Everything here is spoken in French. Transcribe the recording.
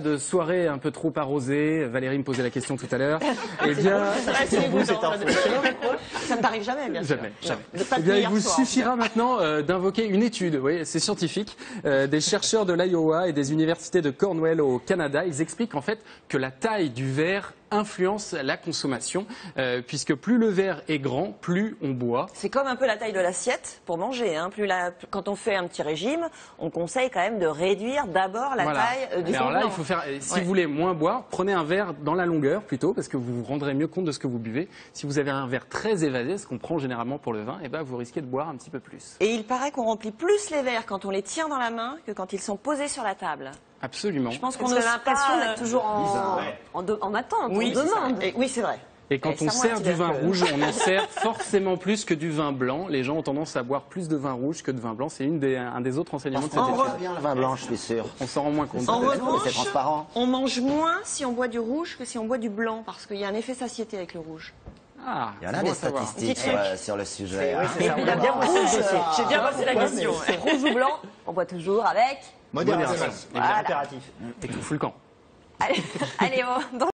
De soirée un peu trop arrosée, Valérie me posait la question tout à l'heure. Eh bien, ça ne t'arrive jamais, bien sûr. Jamais. Eh bien, il vous suffira maintenant d'invoquer une étude, oui, c'est scientifique, des chercheurs de l'Iowa et des universités de Cornell au Canada. Ils expliquent en fait que la taille du verre influence la consommation, puisque plus le verre est grand, plus on boit. C'est comme un peu la taille de l'assiette pour manger. Hein. Quand on fait un petit régime, on conseille quand même de réduire d'abord la taille du Alors là, blanc. il faut faire. Si vous voulez moins boire, prenez un verre dans la longueur plutôt, parce que vous vous rendrez mieux compte de ce que vous buvez. Si vous avez un verre très évasé, ce qu'on prend généralement pour le vin, eh ben, vous risquez de boire un petit peu plus. Et il paraît qu'on remplit plus les verres quand on les tient dans la main que quand ils sont posés sur la table. Absolument. Je pense qu'on a l'impression d'être toujours en attente, oui, on demande. Oui, c'est vrai. Et quand on sert du vin rouge, on en sert forcément plus que du vin blanc. Les gens ont tendance à boire plus de vin rouge que de vin blanc. C'est un des autres enseignements de cette étude. Bien le vin blanc, je suis sûr. On s'en rend moins compte. En revanche, c'est transparent. on mange moins si on boit du rouge que si on boit du blanc, parce qu'il y a un effet satiété avec le rouge. Ah, Il y en a des statistiques sur le sujet. Oui, c'est ça. Il a bien bossé le dossier. J'ai bien bossé la question. C'est rouge ou blanc, on boit toujours avec Modération. Impératif. Et tout fout le camp. Allez,